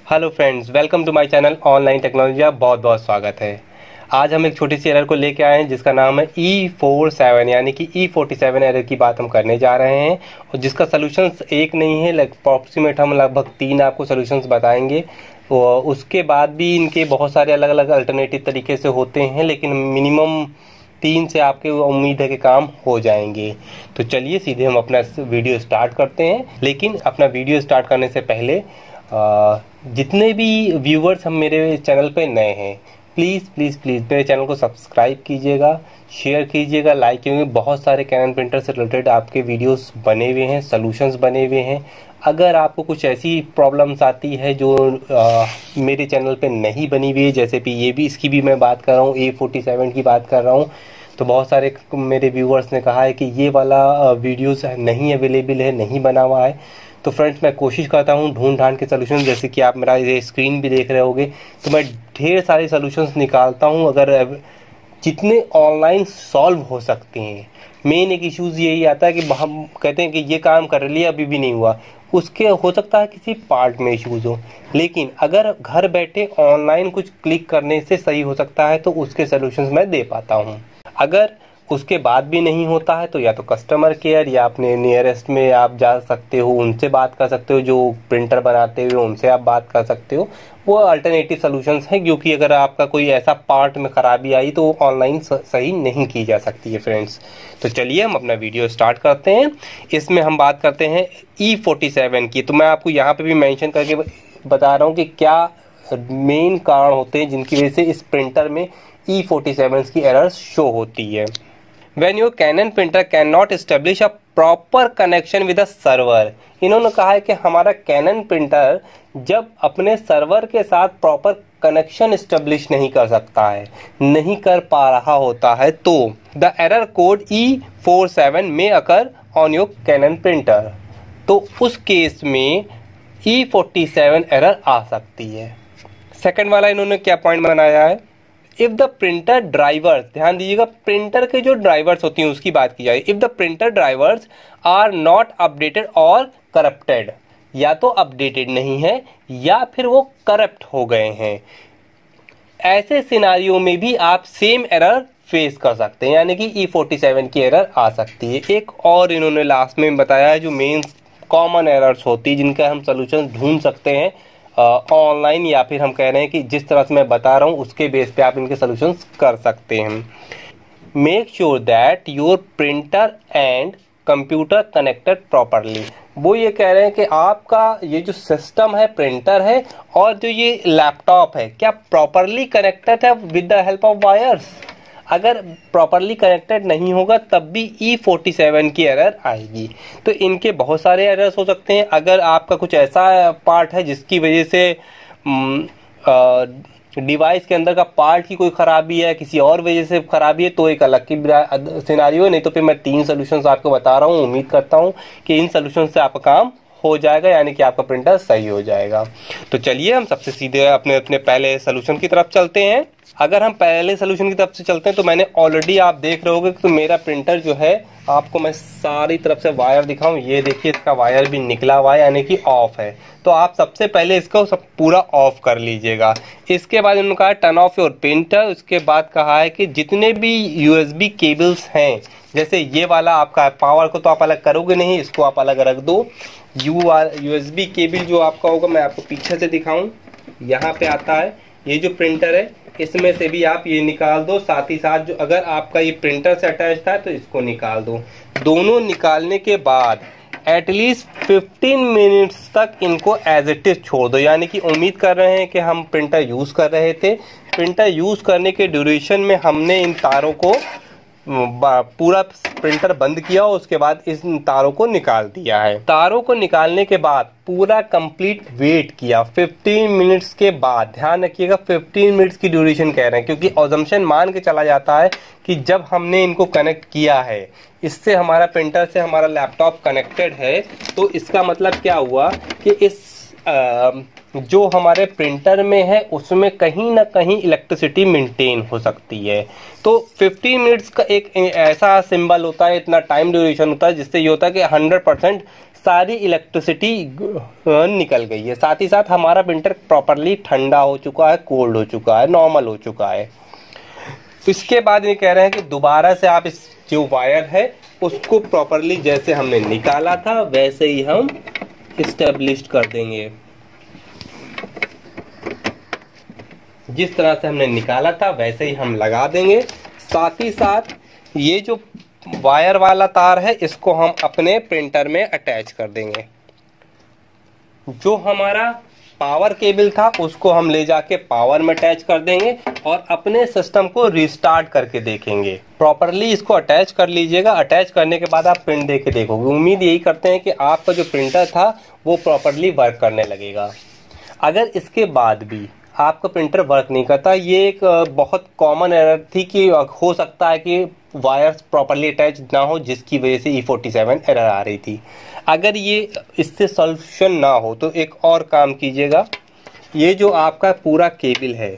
Hello friends, welcome to my channel online technology. आप बहुत बहुत स्वागत है। आज हम एक छोटी सी एरर को लेके आए हैं जिसका नाम है E47 यानी कि E47 एरर की बात हम करने जा रहे हैं और जिसका सॉल्यूशंस एक नहीं है, अप्रॉक्सीमेट हम लगभग 3 आपको सॉल्यूशंस बताएंगे। उसके बाद भी इनके बहुत सारे अलग अलग अल्टरनेटिव तरीके से होते हैं, लेकिन मिनिमम 3 से आपके उम्मीद है कि काम हो जाएंगे। तो चलिए सीधे हम अपना वीडियो स्टार्ट करते हैं। लेकिन अपना वीडियो स्टार्ट करने से पहले जितने भी व्यूवर्स हम मेरे चैनल पे नए हैं, प्लीज़ प्लीज़ प्लीज़ मेरे चैनल को सब्सक्राइब कीजिएगा, शेयर कीजिएगा, लाइक, क्योंकि बहुत सारे कैनन प्रिंटर से रिलेटेड आपके वीडियोस बने हुए हैं, सॉल्यूशंस बने हुए हैं। अगर आपको कुछ ऐसी प्रॉब्लम्स आती है जो मेरे चैनल पे नहीं बनी हुई है, जैसे कि ये भी, इसकी भी मैं बात कर रहा हूँ, A47 की बात कर रहा हूँ, तो बहुत सारे मेरे व्यूवर्स ने कहा है कि ये वाला वीडियोस नहीं अवेलेबल है, नहीं बना हुआ है। तो फ्रेंड्स, मैं कोशिश करता हूँ ढूंढ ढांड के सॉल्यूशन, जैसे कि आप मेरा ये स्क्रीन भी देख रहे होगे, तो मैं ढेर सारे सॉल्यूशंस निकालता हूँ अगर जितने ऑनलाइन सॉल्व हो सकते हैं। मेन एक इश्यूज़ यही आता है कि हम कहते हैं कि ये काम कर लिया, अभी भी नहीं हुआ, उसके हो सकता है किसी पार्ट में इश्यूज़ हो, लेकिन अगर घर बैठे ऑनलाइन कुछ क्लिक करने से सही हो सकता है तो उसके सॉल्यूशंस मैं दे पाता हूँ। अगर उसके बाद भी नहीं होता है तो या तो कस्टमर केयर या अपने नियरेस्ट में आप जा सकते हो, उनसे बात कर सकते हो, जो प्रिंटर बनाते हुए उनसे आप बात कर सकते हो। वो अल्टरनेटिव सॉल्यूशंस हैं, क्योंकि अगर आपका कोई ऐसा पार्ट में खराबी आई तो ऑनलाइन सही नहीं की जा सकती है फ्रेंड्स। तो चलिए हम अपना वीडियो स्टार्ट करते हैं। इसमें हम बात करते हैं E47 की। तो मैं आपको यहाँ पे भी मेंशन करके बता रहा हूँ कि क्या मेन कारण होते हैं जिनकी वजह से इस प्रिंटर में E47 की एरर्स शो होती है। When your Canon printer cannot establish a proper connection with a server, इन्होंने कहा है कि हमारा Canon प्रिंटर जब अपने सर्वर के साथ प्रॉपर कनेक्शन इस्टेब्लिश नहीं कर सकता है, नहीं कर पा रहा होता है, तो द एरर कोड E47 में occur on your Canon printer. तो उस केस में E47 एरर आ सकती है। सेकंड वाला इन्होंने क्या पॉइंट बनाया है, इफ द प्रिंटर ड्राइवर्स, ध्यान दीजिएगा, प्रिंटर के जो ड्राइवर्स होती हैं उसकी बात की जाए। If the printer drivers are not updated और करप्टेड, या तो अपडेटेड नहीं है या फिर वो करप्ट हो गए हैं, ऐसे सिनारियों में भी आप सेम एरर फेस कर सकते हैं, यानी कि E47 की एरर आ सकती है। एक और इन्होंने लास्ट में बताया है जो मेन कॉमन एरर्स होती है जिनका हम सोल्यूशन ढूंढ सकते हैं ऑनलाइन, या फिर हम कह रहे हैं कि जिस तरह से मैं बता रहा हूँ उसके बेस पे आप इनके सॉल्यूशंस कर सकते हैं। Make sure that your printer and computer connected properly. वो ये कह रहे हैं कि आपका ये जो सिस्टम है, प्रिंटर है, और जो ये लैपटॉप है, क्या प्रॉपरली कनेक्टेड है with the help of wires. अगर प्रॉपरली कनेक्टेड नहीं होगा तब भी E47 की एरर आएगी। तो इनके बहुत सारे एरर्स हो सकते हैं। अगर आपका कुछ ऐसा पार्ट है जिसकी वजह से डिवाइस के अंदर का पार्ट की कोई खराबी है, किसी और वजह से खराबी है, तो एक अलग की सिनारियो है। नहीं तो फिर मैं 3 सॉल्यूशंस आपको बता रहा हूँ। उम्मीद करता हूँ कि इन सॉल्यूशन से आपका काम हो जाएगा, यानी कि आपका प्रिंटर सही हो जाएगा। तो चलिए हम सबसे सीधे अपने पहले सॉल्यूशन की तरफ चलते हैं। अगर हम पहले सॉल्यूशन की तरफ से चलते हैं तो मैंने ऑलरेडी, आप देख रहे होगे तो मेरा प्रिंटर जो है, आपको मैं सारी तरफ से वायर दिखाऊं, ये देखिए इसका वायर भी निकला हुआ है, यानी कि ऑफ है। तो आप सबसे पहले इसको सब पूरा ऑफ कर लीजिएगा। इसके बाद उन्होंने कहा टर्न ऑफ योर प्रिंटर। उसके बाद कहा है कि जितने भी USB केबल्स हैं, जैसे ये वाला आपका पावर को तो आप अलग करोगे नहीं, इसको आप अलग रख दो। USB केबल जो आपका होगा, मैं आपको पीछे से दिखाऊं, यहाँ पे आता है, ये जो प्रिंटर है इसमें से भी आप ये निकाल दो। साथ ही साथ जो अगर आपका ये प्रिंटर से अटैच था तो इसको निकाल दो। दोनों निकालने के बाद एटलीस्ट 15 मिनट्स तक इनको एज इट इज छोड़ दो, यानी कि उम्मीद कर रहे हैं कि हम प्रिंटर यूज़ कर रहे थे। प्रिंटर यूज़ करने के ड्यूरेशन में हमने इन तारों को पूरा प्रिंटर बंद किया और उसके बाद इस तारों को निकाल दिया है। तारों को निकालने के बाद पूरा कंप्लीट वेट किया 15 मिनट्स के बाद। ध्यान रखिएगा 15 मिनट्स की ड्यूरेशन कह रहे हैं, क्योंकि अजम्पशन मान के चला जाता है कि जब हमने इनको कनेक्ट किया है, इससे हमारा प्रिंटर से हमारा लैपटॉप कनेक्टेड है, तो इसका मतलब क्या हुआ कि इस जो हमारे प्रिंटर में है उसमें कहीं ना कहीं इलेक्ट्रिसिटी मेंटेन हो सकती है। तो 15 मिनट्स का एक ऐसा सिंबल होता है, इतना टाइम ड्यूरेशन होता है, जिससे ये होता है कि 100% सारी इलेक्ट्रिसिटी निकल गई है। साथ ही साथ हमारा प्रिंटर प्रॉपरली ठंडा हो चुका है, कोल्ड हो चुका है, नॉर्मल हो चुका है। तो इसके बाद ये कह रहे हैं कि दोबारा से आप इस जो वायर है उसको प्रॉपरली जैसे हमने निकाला था वैसे ही हम इस्टेब्लिश कर देंगे। जिस तरह से हमने निकाला था वैसे ही हम लगा देंगे। साथ ही साथ ये जो वायर वाला तार है इसको हम अपने प्रिंटर में अटैच कर देंगे। जो हमारा पावर केबल था उसको हम ले जाके पावर में अटैच कर देंगे और अपने सिस्टम को रीस्टार्ट करके देखेंगे। प्रॉपरली इसको अटैच कर लीजिएगा। अटैच करने के बाद आप प्रिंट देके देखोगे। उम्मीद यही करते हैं कि आपका जो प्रिंटर था वो प्रॉपरली वर्क करने लगेगा। अगर इसके बाद भी आपका प्रिंटर वर्क नहीं करता, ये एक बहुत कॉमन एरर थी कि हो सकता है कि वायर्स प्रॉपरली अटैच ना हो, जिसकी वजह से E47 एरर आ रही थी। अगर ये इससे सॉल्यूशन ना हो तो एक और काम कीजिएगा। ये जो आपका पूरा केबल है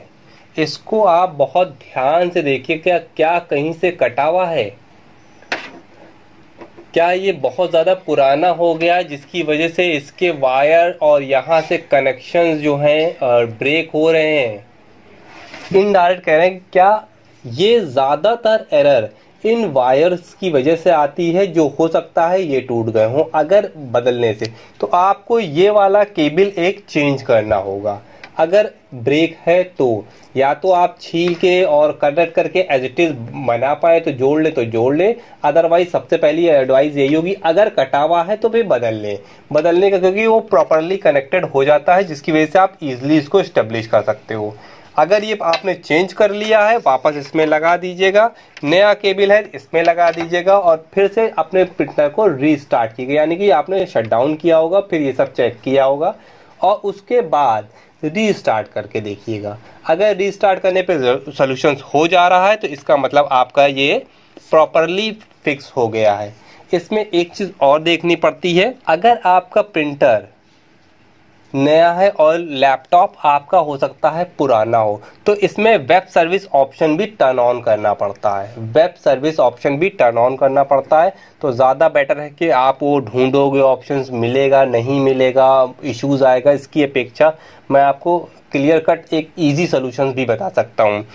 इसको आप बहुत ध्यान से देखिए, क्या कहीं से कटा हुआ है, क्या ये बहुत ज़्यादा पुराना हो गया जिसकी वजह से इसके वायर और यहाँ से कनेक्शंस जो हैं ब्रेक हो रहे हैं। इनडायरेक्ट कह रहे हैं कि क्या ये ज़्यादातर एरर इन वायर्स की वजह से आती है, जो हो सकता है ये टूट गए हों अगर बदलने से। तो आपको ये वाला केबल एक चेंज करना होगा। अगर ब्रेक है तो या तो आप छील के और कनेक्ट करके एज इट इज बना पाए तो जोड़ ले, तो जोड़ ले। अदरवाइज सबसे पहली एडवाइस यही होगी, अगर कटा हुआ है तो फिर बदल ले। बदलने का क्योंकि वो प्रॉपरली कनेक्टेड हो जाता है, जिसकी वजह से आप इजीली इसको एस्टेब्लिश कर सकते हो। अगर ये आपने चेंज कर लिया है वापस इसमें लगा दीजिएगा। नया केबल है इसमें लगा दीजिएगा और फिर से अपने प्रिंटर को रीस्टार्ट कीजिएगा। यानी कि आपने शट डाउन किया होगा, फिर ये सब चेक किया होगा और उसके बाद रीस्टार्ट करके देखिएगा। अगर रीस्टार्ट करने पे सॉल्यूशंस हो जा रहा है तो इसका मतलब आपका ये प्रॉपरली फिक्स हो गया है। इसमें एक चीज़ और देखनी पड़ती है, अगर आपका प्रिंटर नया है और लैपटॉप आपका हो सकता है पुराना हो, तो इसमें वेब सर्विस ऑप्शन भी टर्न ऑन करना पड़ता है। वेब सर्विस ऑप्शन भी टर्न ऑन करना पड़ता है। तो ज़्यादा बेटर है कि आप वो ढूंढोगे, ऑप्शंस मिलेगा नहीं मिलेगा, इश्यूज आएगा, इसकी अपेक्षा मैं आपको क्लियर कट एक इजी सॉल्यूशन भी बता सकता हूँ।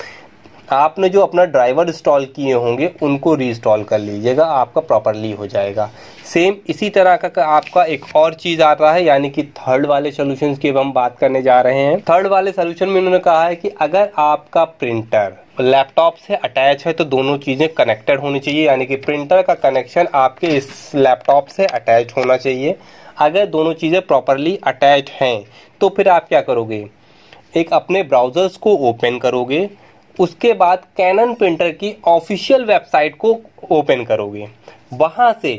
आपने जो अपना ड्राइवर इंस्टॉल किए होंगे उनको रीइंस्टॉल कर लीजिएगा, आपका प्रॉपरली हो जाएगा। सेम इसी तरह का आपका एक और चीज़ आ रहा है, यानी कि थर्ड वाले सॉल्यूशंस की हम बात करने जा रहे हैं। थर्ड वाले सॉल्यूशन में उन्होंने कहा है कि अगर आपका प्रिंटर लैपटॉप से अटैच है तो दोनों चीज़ें कनेक्टेड होनी चाहिए, यानी कि प्रिंटर का कनेक्शन आपके इस लैपटॉप से अटैच होना चाहिए। अगर दोनों चीज़ें प्रॉपरली अटैच हैं तो फिर आप क्या करोगे, एक अपने ब्राउज़र्स को ओपन करोगे, उसके बाद कैनन प्रिंटर की ऑफिशियल वेबसाइट को ओपन करोगे। वहाँ से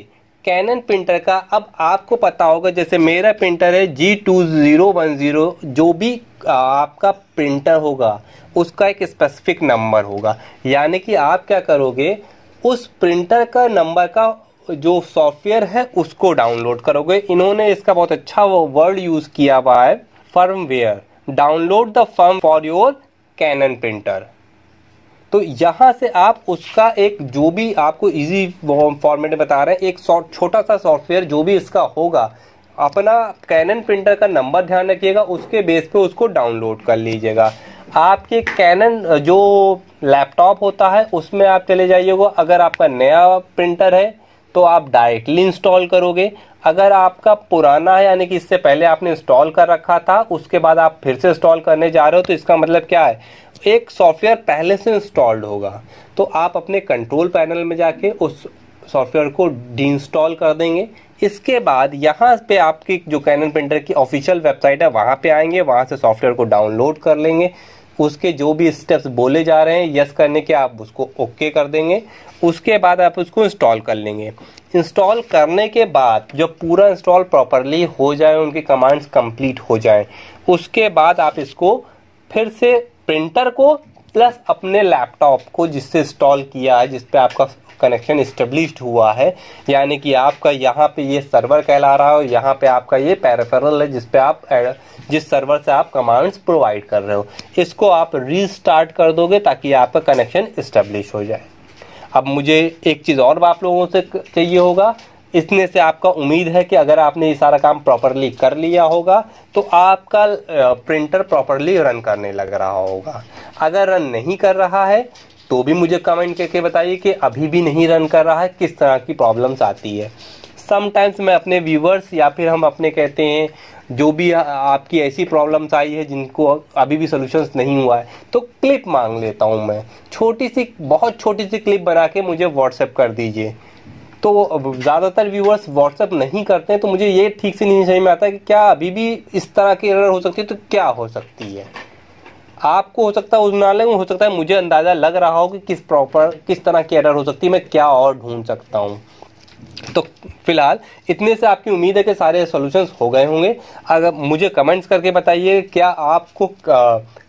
कैनन प्रिंटर का, अब आपको पता होगा जैसे मेरा प्रिंटर है G2010, जो भी आपका प्रिंटर होगा उसका एक स्पेसिफिक नंबर होगा। यानी कि आप क्या करोगे, उस प्रिंटर का नंबर का जो सॉफ्टवेयर है उसको डाउनलोड करोगे। इन्होंने इसका बहुत अच्छा वर्ड यूज़ किया हुआ है, firmware. Download the firm for your Canon printer. तो यहाँ से आप उसका एक, जो भी आपको इजी फॉर्मेट में बता रहे हैं, एक छोटा सा सॉफ्टवेयर जो भी इसका होगा, अपना कैनन प्रिंटर का नंबर ध्यान रखिएगा, उसके बेस पे उसको डाउनलोड कर लीजिएगा। आपके कैनन जो लैपटॉप होता है उसमें आप चले जाइएगा। अगर आपका नया प्रिंटर है तो आप डायरेक्टली इंस्टॉल करोगे। अगर आपका पुराना है, यानी कि इससे पहले आपने इंस्टॉल कर रखा था, उसके बाद आप फिर से इंस्टॉल करने जा रहे हो, तो इसका मतलब क्या है, एक सॉफ्टवेयर पहले से इंस्टॉल्ड होगा। तो आप अपने कंट्रोल पैनल में जाके उस सॉफ्टवेयर को डी-इंस्टॉल कर देंगे। इसके बाद यहाँ पे आपकी जो कैनन प्रिंटर की ऑफिशियल वेबसाइट है वहाँ पे आएंगे, वहाँ से सॉफ्टवेयर को डाउनलोड कर लेंगे। उसके जो भी स्टेप्स बोले जा रहे हैं यस करने के, आप उसको ओके कर देंगे। उसके बाद आप उसको इंस्टॉल कर लेंगे। इंस्टॉल करने के बाद जब पूरा इंस्टॉल प्रॉपरली हो जाए, उनकी कमांड्स कंप्लीट हो जाएं, उसके बाद आप इसको फिर से प्रिंटर को प्लस अपने लैपटॉप को जिससे इंस्टॉल किया है, जिस पे आपका कनेक्शन इस्टेब्लिश्ड हुआ है, यानी कि आपका यहाँ पे ये सर्वर कहला रहा हो, यहाँ पे आपका ये पेरिफेरल है जिस पे आप जिस सर्वर से आप कमांड्स प्रोवाइड कर रहे हो, इसको आप रीस्टार्ट कर दोगे ताकि आपका कनेक्शन इस्टेब्लिश हो जाए। अब मुझे एक चीज़ और आप लोगों से चाहिए होगा, इतने से आपका उम्मीद है कि अगर आपने ये सारा काम प्रॉपरली कर लिया होगा तो आपका प्रिंटर प्रॉपरली रन करने लग रहा होगा। अगर रन नहीं कर रहा है तो भी मुझे कमेंट करके बताइए कि अभी भी नहीं रन कर रहा है, किस तरह की प्रॉब्लम्स आती है। समटाइम्स मैं अपने व्यूवर्स या फिर हम अपने कहते हैं जो भी आपकी ऐसी प्रॉब्लम्स आई है जिनको अभी भी सॉल्यूशंस नहीं हुआ है तो क्लिप मांग लेता हूं मैं, छोटी सी बहुत छोटी सी क्लिप बना के मुझे व्हाट्सएप कर दीजिए। तो ज़्यादातर व्यूवर्स व्हाट्सएप नहीं करते हैं, तो मुझे ये ठीक से नहीं समझ में आता है कि क्या अभी भी इस तरह की एरर हो सकती है, तो क्या हो सकती है। आपको हो सकता है उस नाले में हो सकता है मुझे अंदाज़ा लग रहा हो कि किस तरह की एरर हो सकती है, मैं क्या और ढूंढ सकता हूँ। तो फिलहाल इतने से आपकी उम्मीद है कि सारे सॉल्यूशंस हो गए होंगे। अगर मुझे कमेंट्स करके बताइए क्या आपको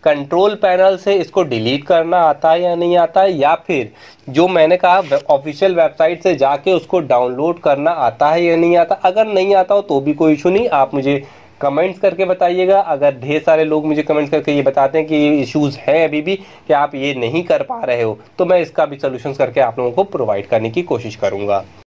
कंट्रोल पैनल से इसको डिलीट करना आता है या नहीं आता है, या फिर जो मैंने कहा ऑफिशियल वेबसाइट से जाके उसको डाउनलोड करना आता है या नहीं आता। अगर नहीं आता हो तो भी कोई इशू नहीं, आप मुझे कमेंट्स करके बताइएगा। अगर ढेर सारे लोग मुझे कमेंट्स करके ये बताते हैं कि ये इश्यूज हैं अभी भी कि आप ये नहीं कर पा रहे हो, तो मैं इसका भी सॉल्यूशंस करके आप लोगों को प्रोवाइड करने की कोशिश करूंगा।